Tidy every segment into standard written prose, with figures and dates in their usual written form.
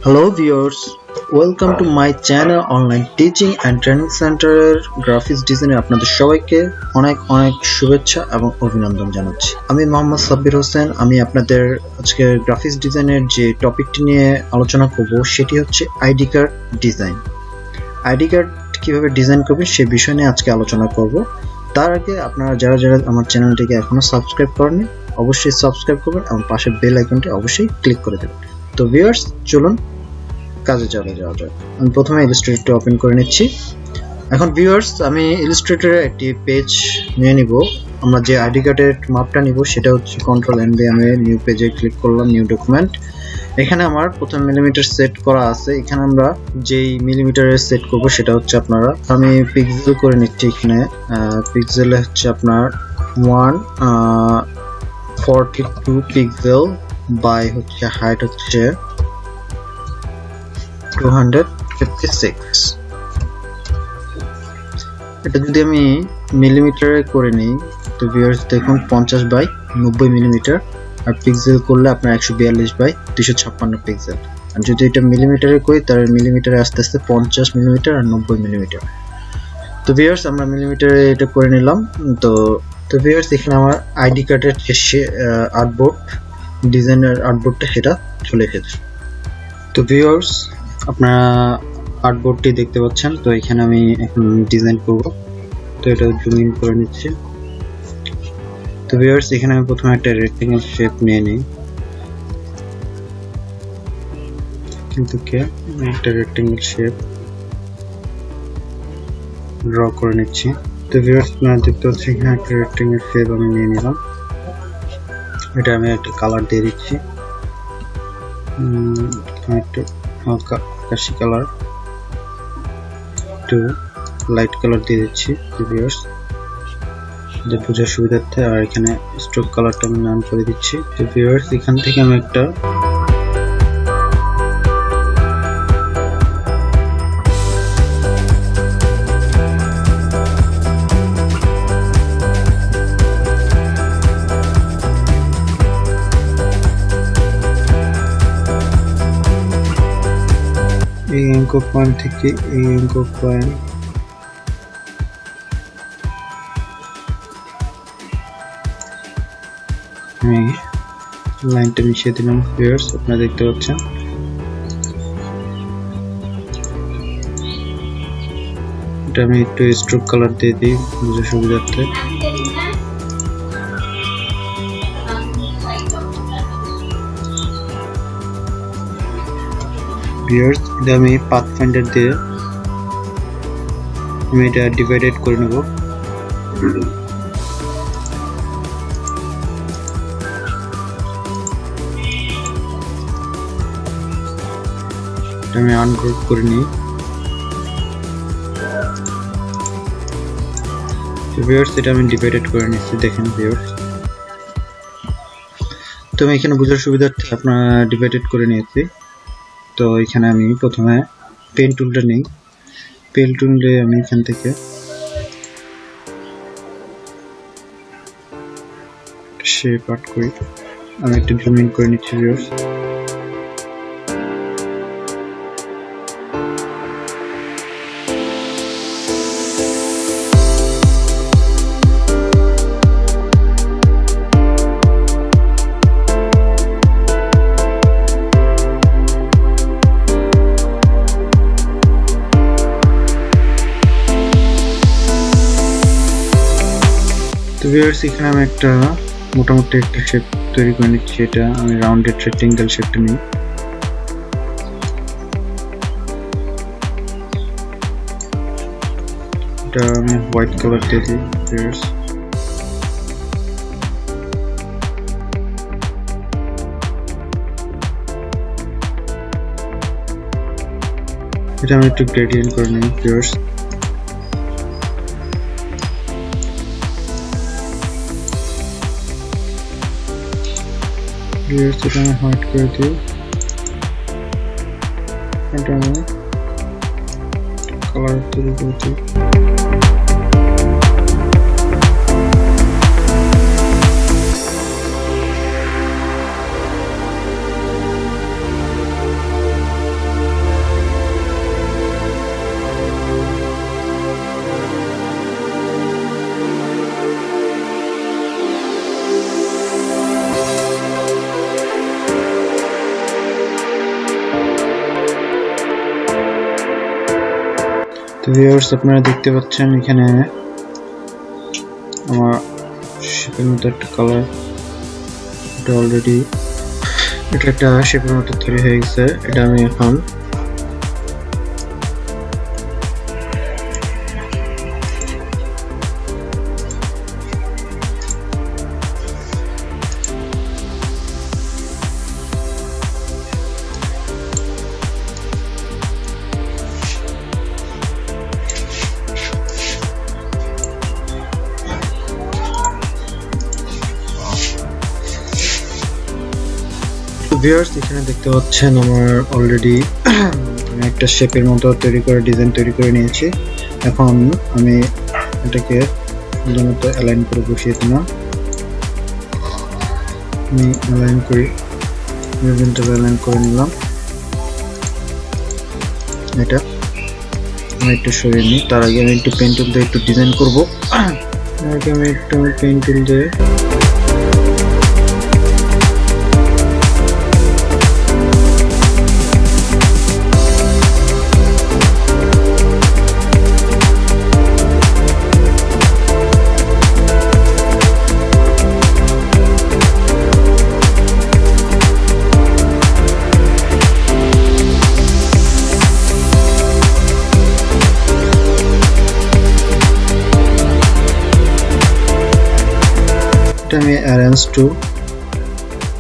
Hello viewers, welcome to my channel online teaching and training center graphics ডিজাইনে আপনাদের সবাইকে অনেক অনেক শুভেচ্ছা এবং অভিনন্দন জানাচ্ছি। আমি মোহাম্মদ সাব্বির হোসেন। আমি আপনাদের আজকে গ্রাফিক্স ডিজাইনের যে টপিকটি নিয়ে আলোচনা করব সেটি হচ্ছে ID card design. ID card কিভাবে ডিজাইন করবেন সে বিষয় নিয়ে আজকে আলোচনা করব। তার আগে আপনারা যারা আমার চ্যানেলটিকে এখনো সাবস্ক্রাইব করেননি অবশ্যই সাবস্ক্রাইব করবেন এবং পাশের বেল আইকনটি অবশ্যই ক্লিক করে দেবেন। তো ভিউয়ার্স চলুন কাজে চলে যাওয়া যাক। আমি প্রথমে ইলাস্ট্রেটরটি ওপেন করে নিচ্ছি। এখন ভিউয়ার্স আমি ইলাস্ট্রেটরে একটি পেজ নিয়ে নিব। আমরা যে আইডি কার্ডের মাপটা নিব সেটা হচ্ছে কন্ট্রোল এন দিয়ে আমি নিউ পেজে ক্লিক করলাম, নিউ ডকুমেন্ট। এখানে আমার প্রথম মিলিমিটার সেট করা আছে। এখানে আমরা যেই মিলিমিটারে সেট করব সেটা হচ্ছে আপনারা আমি পিক্সেল করে নিচ্ছি। এখানে পিক্সেলে হচ্ছে আপনার 142 পিক্সেল বাই হচ্ছে হাইট হচ্ছে 256। এটা যদি আমি মিলিমিটারে করে নিই তো ভিউয়ার্স দেখুন 50 বাই 90 মিলিমিটার, আর পিক্সেল করলে আপনার 142 বাই 256 পিক্সেল। আর যদি এটা মিলিমিটারে করি তার মিলিমিটারে আস্তে আস্তে 50 মিলিমিটার আর 90 মিলিমিটার। তো ভিউয়ার্স আমরা মিলিমিটারে এটা করে নিলাম। তো ভিউয়ার্স এখানে আমার আইডি কার্ডের যে আর্টবোর্ড ডিজাইনের আর্টবোর্ডটা সেটা চলে এসেছে। তো ভিউয়ার্স আপনারা আর্টবোর্ডটি দেখতে পাচ্ছেন। তো এখানে আমি এখন ডিজাইন করব। তো এটা জুম ইন করে নিচ্ছি। তো ভিউয়ার্স এখানে আমি প্রথমে একটা রেক্টেঙ্গেল শেপ নিয়ে নিই, কিন্তু একটা রেক্টেঙ্গেল শেপ ড্র করে নিচ্ছি। তো ভিউয়ার্স আপনারা দেখতে পাচ্ছেন এখানে একটা রেক্টেঙ্গেল শেপ আমি নিয়ে নিলাম। এটা আমি একটা কালার দিয়ে দিচ্ছি, একটু হালকা আকাশি কালার, একটু লাইট কালার দিয়ে দিচ্ছি ভিউয়ার্স বোঝার সুবিধার্থে। আর এখানে স্ট্রোক কালারটা আমি অন করে দিচ্ছি। তো ভিউয়ার্স এখান থেকে আমি একটা এই অ্যাঙ্কর পয়েন্ট থেকে এই অ্যাঙ্কর পয়েন্ট আমি লাইনটা মিশিয়ে দিলাম। ভিউয়ার্স আপনারা দেখতে পাচ্ছেন এটা আমি একটু স্ট্রোক কালার দিয়ে দিই বোঝার সুবিধার্থে। ভিউয়ার্স এটা আমি পাথ ফাইন্ডার দিয়ে আমি এটা ডিভাইডেড করে নেব। আমি আনগ্রুপ করে নিই। ভিউয়ার্স এটা আমি ডিভাইডেড করে নিচ্ছি, দেখেন ভিউয়ার্স। তো আমি এখানে বোঝার সুবিধার্থে আপনারা ডিভাইডেড করে নিয়েছি। তো এখানে আমি প্রথমে পেন টুলটা নিই। পেন টুলে আমি এখান থেকে শেপ আর্ট করি। আমি একটু জুম ইন করে নিচ্ছি ভিউয়ার্স। তো ভিউয়ার্স এখানে আমি একটা মোটামুটি একটা শেপ তৈরি করে নিচ্ছি। এটা আমি রাউন্ডেড রেক্টেঙ্গেল শেপটা নিই। এটা আমি হোয়াইট কালার দিয়ে দিই ভিউয়ার্স। এটা আমি একটু গ্রেডিয়েন্ট করে নিই ভিউয়ার্স। এটা আমি হোয়াইট করে দিই। এটা আমি কালার তৈরি করে দিই। তো ভিউয়ার্স আপনারা দেখতে পাচ্ছেন এখানে আমার শেপের মতো একটা কালার, এটা অলরেডি এটা একটা শেপের মতো তৈরি হয়ে গেছে। এটা আমি এখন ভিউয়ার্স এখানে দেখতে পাচ্ছেন আমার অলরেডি আমি একটা শেপের মতো তৈরি করে ডিজাইন তৈরি করে নিয়েছি। এখন আমি এটাকে সুন্দর মতো অ্যালাইন করে বসিয়ে দিলাম। আমি অ্যালাইন করি, অ্যালাইন করে নিলাম। এটা আমি একটু সরিয়ে নিই। তার আগে আমি একটু পেন টুল দিয়ে একটু ডিজাইন করবো। আগে আমি একটু পেন টুল দিয়ে আমি অ্যারেঞ্জ টু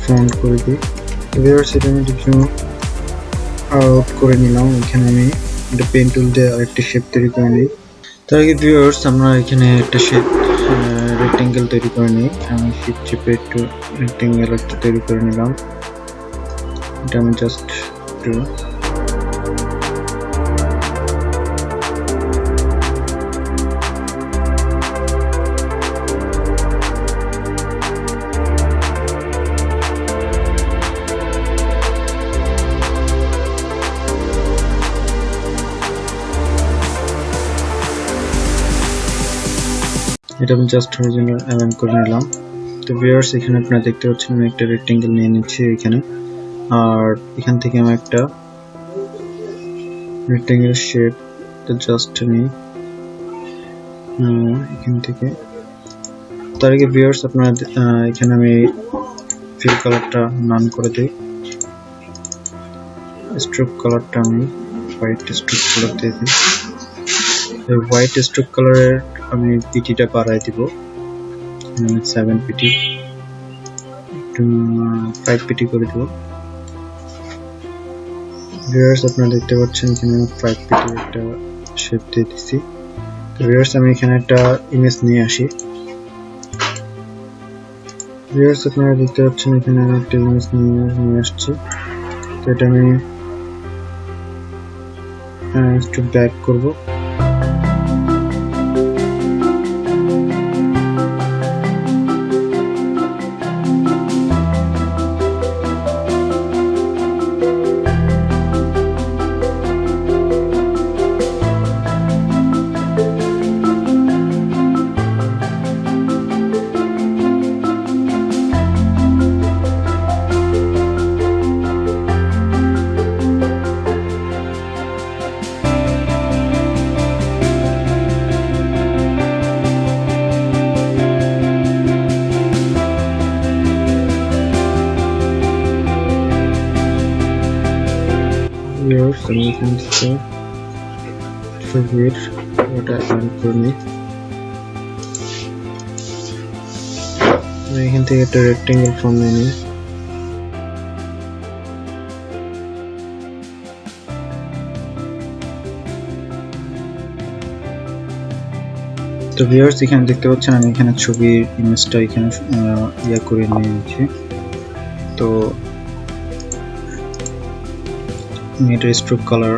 ফ্রন্ট করে দিই। ভিউয়ার্স এটা আমি জুম আউট করে নিলাম। এখানে আমি একটা পেন টুল দিয়ে আরেকটা শেপ তৈরি করে নিই। তার আগে ভিউয়ার্স আমরা এখানে একটা শেপ রেক্টেঙ্গেল তৈরি করে নিই। আমি শিফট চেপে একটু রেক্টেঙ্গেল একটা তৈরি করে নিলাম। এটা আমি জাস্ট একটু এটা আমি জাস্ট হরিজন্টাল অ্যালাইন করে নিলাম। তো ভিউয়ার্স এখানে আপনারা দেখতে পাচ্ছেন আমি একটা রেক্টেঙ্গেল নিয়ে নিচ্ছি এখানে, আর এখান থেকে আমি একটা রেক্টেঙ্গেল শেপ জাস্ট নিই এখান থেকে। তার আগে ভিউয়ার্স আপনারা এখানে আমি ফিল কালারটা নান করে দিই। স্ট্রোক কালারটা আমি হোয়াইট স্ট্রোক কালার দিয়ে দিই। এই হোয়াইট স্ট্রোক কালারের আমি পিটিটা বাড়াই দিব 7 পিটি, 5 পিটি করে দেব। ভিউয়ার্স আপনারা দেখতে পাচ্ছেন এখানে 5 পিটি একটা শেপ দিয়ে দিচ্ছি। তো ভিউয়ার্স আমি এখানে একটা ইমেজ নিয়ে আসি। ভিউয়ার্স আপনারা দেখতে পাচ্ছেন এখানে একটা ইমেজ নিয়ে আসছি। তো এটা আমি একটু ব্যাক করব। Viewers, আমি এখান থেকে ছবির ওটা অ্যাড করে নিই। আমি এখান থেকে একটা রেক্টেঙ্গেল ফর্ম নিয়ে নিই। তো ভিউয়ার্স এখানে দেখতে পাচ্ছেন আমি এখানে ছবির ইমেজটা এখানে ইয়া করে নিয়েছি। তো এটা স্ট্রোক কালার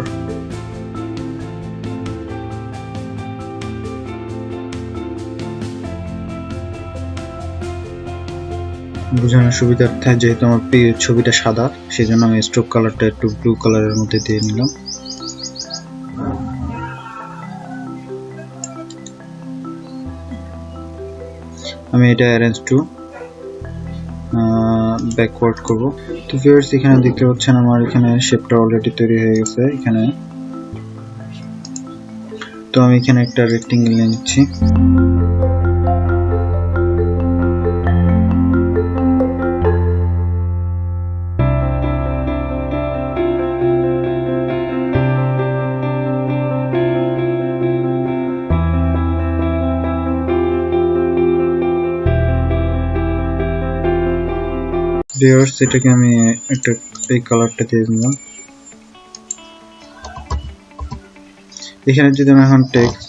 বোঝানোর সুবিধার্থে, যেহেতু আমার ছবিটা সাদা সেজন্য আমি স্ট্রোক কালারটা একটু ব্লু কালারের মধ্যে দিয়ে নিলাম। আমি এটা অ্যারেঞ্জ টু ব্যাকওয়ার্ড করব। তো ভিউয়ার্স এখানে দেখতে পাচ্ছেন আমার এখানে শেপটা অলরেডি তৈরি হয়ে গেছে। এখানে তো আমি এখানে একটা রেক্টেঙ্গেল নিয়ে নিচ্ছি। ভিউয়ার্স এটাকে আমি একটা এই কালারটা দিয়ে দিলাম। এখানে যদি আমি এখন টেক্সট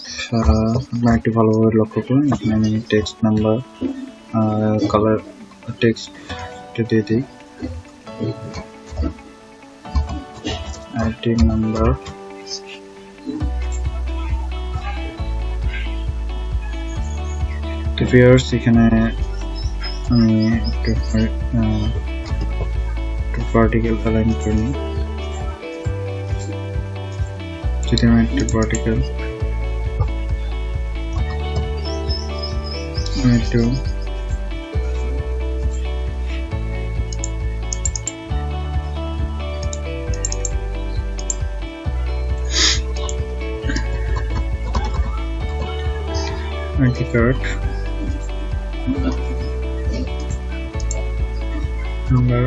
আপনারা একটু ভালোভাবে লক্ষ্য করুন, এখানে আমি টেক্সট নাম্বার কালার টেক্সট দিয়ে দিই, আইডি নাম্বার, তো ভিউয়ার্স এখানে আমি একটু ভার্টিক্যাল অ্যালাইন করে নিই। যদি আমি একটু ভার্টিক্যাল একটু আইডি কার্ড নাম্বার,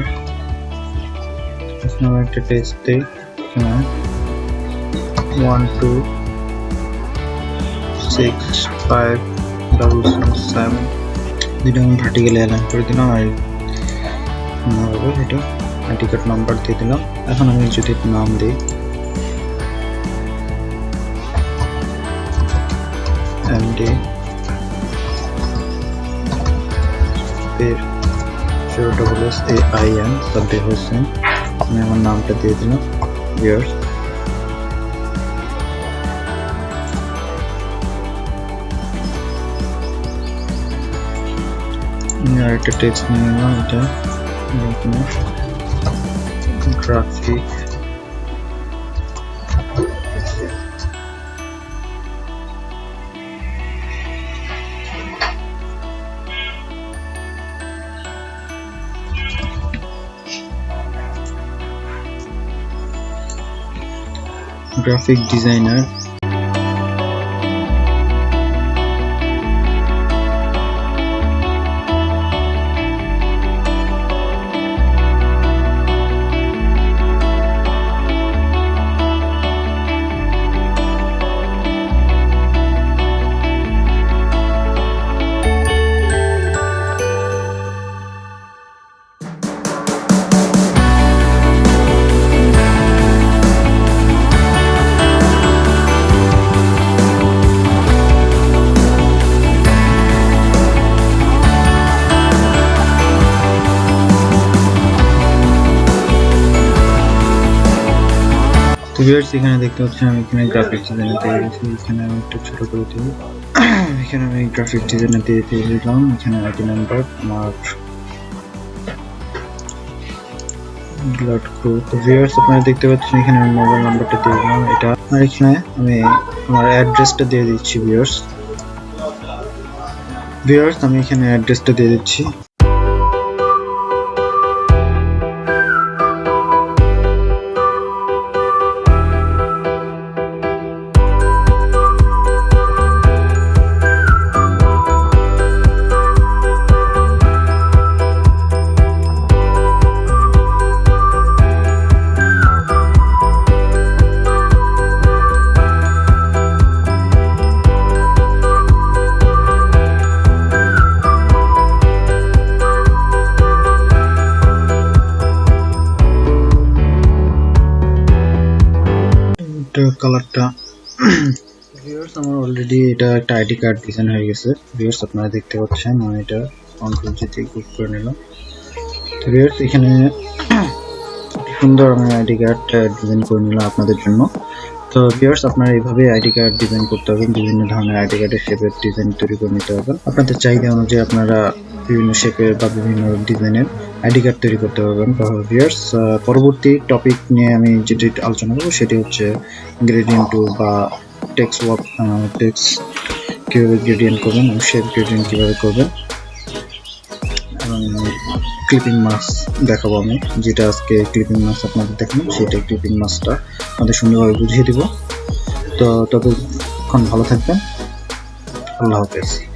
এখানে একটা টেক্সট দিই 1265777, যেটা আমি ভার্টিক্যালি অ্যালাইন করে দিলাম। আর এটা আইডি কার্ড নাম্বার দিয়ে দিলাম। এখন আমি যদি নাম দিই এমডি SAIN সাব্বির হোসেন, আমি আমার নামটা দিয়ে দিলাম। ভিউয়ার্স আর একটা টেক্সট নিয়ে নিলাম, এটা গ্রাফিক গ্রাফিক ডিজাইনার। ভিউয়ার্স এখানে দেখতে পাচ্ছেন আমি এখানে গ্রাফিক ডিজাইনার দিয়ে দিয়েছি, এখানে আমি একটু ছোট করে দিই। এখানে আমি গ্রাফিক ডিজাইনার দিয়ে দিলাম, এখানে আইডি নাম্বার আমার ব্লাড গ্রুপ। ভিউয়ার্স আপনারা দেখতে পাচ্ছেন এখানে আমি মোবাইল নাম্বারটা দিয়ে দিলাম এটা, আর এখানে আমি আমার অ্যাড্রেসটা দিয়ে দিচ্ছি। ভিউয়ার্স আমি এখানে অ্যাড্রেসটা দিয়ে দিচ্ছি। কালারটা ভিউয়ার্স আমার অলরেডি এটা একটা আইডি কার্ড ডিজাইন হয়ে গেছে। ভিউয়ার্স আপনারা দেখতে পাচ্ছেন আমি এটা কন্ট্রোল জি দিয়ে ক্লিক করে নিলাম। তো ভিউয়ার্স এখানে সুন্দর আমি আইডি কার্ড ডিজাইন করে নিলাম আপনাদের জন্য। তো ভিউয়ার্স আপনারা এইভাবে আইডি কার্ড ডিজাইন করতে হবে, বিভিন্ন ধরনের আইডি কার্ডের শেপের ডিজাইন তৈরি করে নিতে হবে। আপনাদের চাহিদা অনুযায়ী আপনারা বিভিন্ন শেপের বা বিভিন্ন ডিজাইনের আইডি কার্ড তৈরি করতে পারবেন। ভিউয়ার্স পরবর্তী টপিক নিয়ে আমি যেটি আলোচনা করব সেটি হচ্ছে গ্রেডিয়েন্ট টুল বা টেক্সট কিভাবে গ্রেডিয়েন্ট করবেন এবং শেপ গ্রেডিয়েন্ট কিভাবে করবেন, এবং ক্লিপিং মাস্ক দেখাবো আমি, যেটা আজকে ক্লিপিং মাস্ক আপনাদের দেখাবো সেটা ক্লিপিং মাস্কটা আপনাদের সুন্দরভাবে বুঝিয়ে দিব। তো ততক্ষণ ভালো থাকবেন। আল্লাহ হাফেজ।